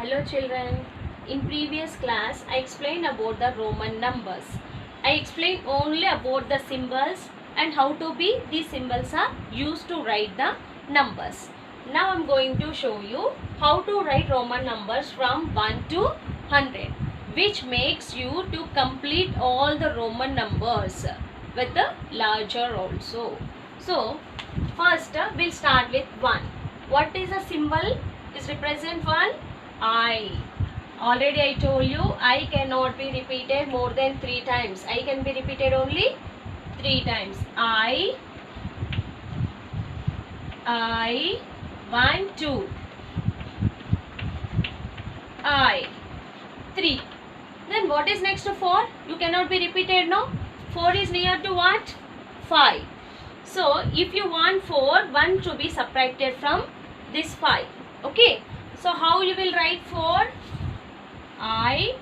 Hello children, in previous class I explained about the Roman numbers. I explained only about the symbols and how to be these symbols are used to write the numbers. Now I am going to show you how to write Roman numbers from 1 to 100, which makes you to complete all the Roman numbers with the larger also. So first we'll start with 1. What is a symbol? Is represent 1? I. Already I told you I cannot be repeated more than 3 times. I can be repeated only 3 times. I, 1, 2. I, 3. Then what is next to 4? You cannot be repeated, no? 4 is near to what? 5. So if you want 4, 1 to be subtracted from this 5. Okay. So how you will write 4? I,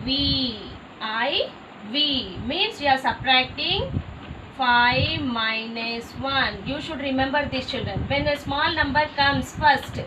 V means you are subtracting 5 minus 1. You should remember this, children. When a small number comes first,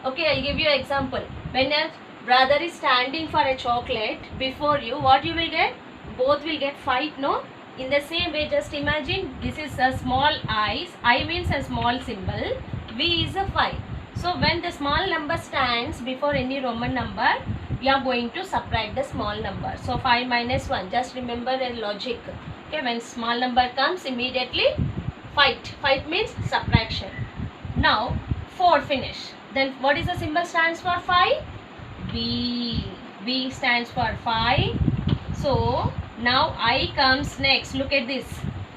okay, I'll give you an example. When a brother is standing for a chocolate before you, what you will get? Both will get 5, no? In the same way, just imagine this is a small I means a small symbol, V is a 5. So when the small number stands before any Roman number, you are going to subtract the small number. So 5 minus 1, just remember the logic. Okay, when small number comes, immediately fight. Fight means subtraction. Now 4 finish. Then what is the symbol stands for 5? V. V stands for 5. So now I comes next. Look at this.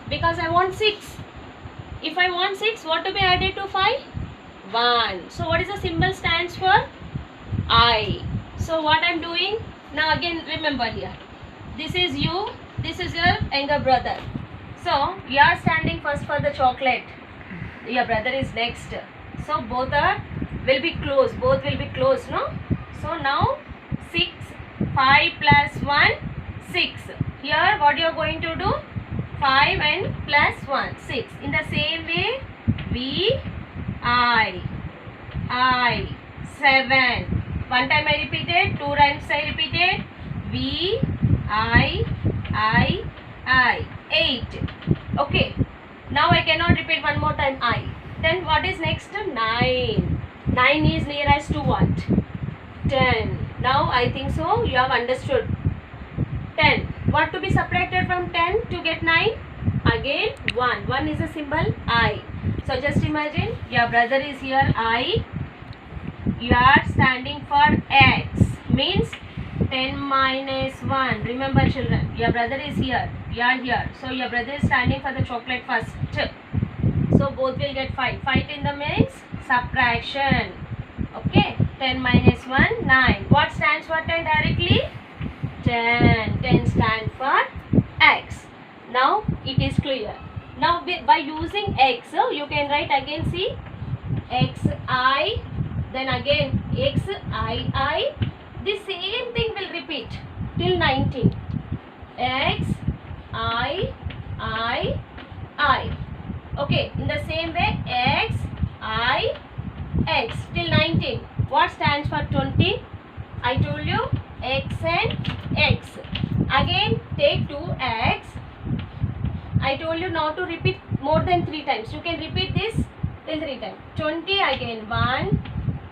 Because I want 6. If I want 6, what to be added to 5? 1. So what is the symbol stands for? I. So what I am doing? Now again remember here. This is you. This is your younger brother. So you are standing first for the chocolate. Your brother is next. So both will be close. Both will be close, no? So now 6. 5 plus 1. 6. Here what you are going to do? 5 and plus 1. 6. In the same way, V. I, 7. One time I repeated, 2 times I repeated, V, I, 8. Okay. Now I cannot repeat one more time I. Then what is next? 9. 9 is nearest to what? 10. Now I think so you have understood. 10. What to be subtracted from 10 to get 9? Again 1. 1 is a symbol I. So just imagine your brother is here I. You are standing for X. Means 10 minus 1. Remember children, your brother is here. You are here. So your brother is standing for the chocolate first. So both will get 5. 5 in the mix. Subtraction. Okay. 10 minus 1. 9. What stands for 10 directly? 10. 10 stands for X. Now it is clear. Now by using X, you can write again, see, Xi, then again Xii. The same thing will repeat till 19. Xii. Okay, in the same way Xix till 19. What stands for 20? I told you X and X. Again take 2X. I told you not to repeat more than 3 times. You can repeat this till 3 times. 20 again 1.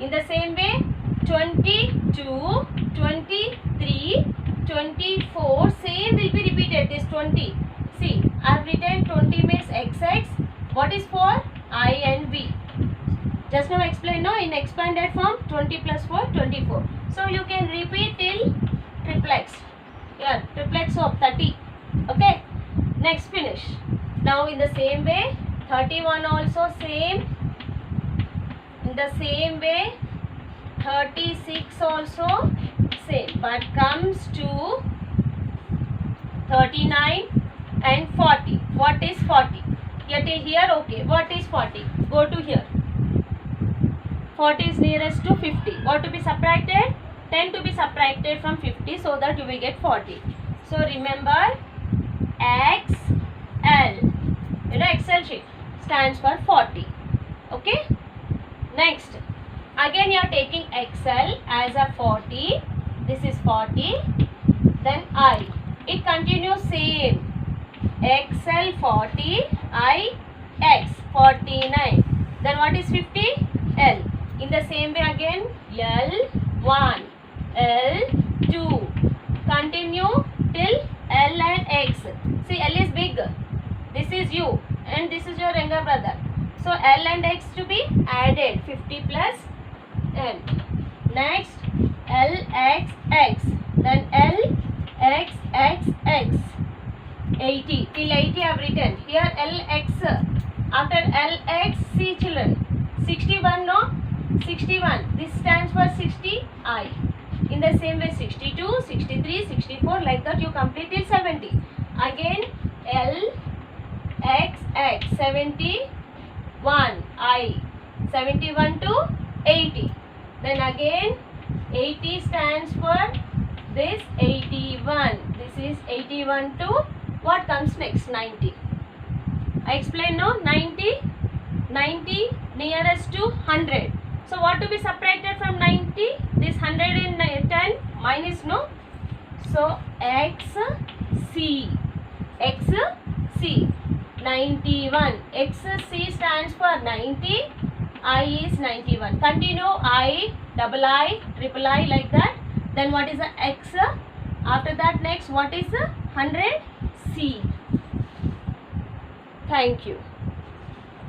In the same way 22, 23, 24. Same will be repeated. This 20. See, I have written 20 means XX. What is for? I and V. Just now explain, no? In expanded form 20 plus 4, 24. So you can repeat till triplex. Here, triplex of 30. Okay. Next finish. Now in the same way 31 also same. In the same way 36 also same. But comes to 39 and 40. What is 40? Here till here, okay. What is 40? Go to here. 40 is nearest to 50. What to be subtracted? 10 to be subtracted from 50 so that you will get 40. So remember XL. Excel sheet stands for 40. Okay. Next, Again you are taking XL as a 40. This is 40. Then I. It continues same. XL 40, I X 49. Then what is 50? L. In the same way again, L 1, L 2. Continue till L and X. See, L is big. This is you and this is your younger brother. So L and X to be added. 50 plus L. Next L X X. Then L X X X. 80. Till 80 I have written. Here LX. After LX, see children. 61, no? 61. This stands for 60I. In the same way 62, 63, 64, like that you complete till 70. Again LXX. 71. I. 71 to 80. Then again 80 stands for this 81. This is 81 to what comes next? 90. I explain no? 90 nearest to 100. So what to be separated from 90? This 110 minus no? So XC. XC. 91. XC stands for 90. I is 91. Continue I, double I, triple I like that. Then what is the X? After that next what is 100? C. Thank you.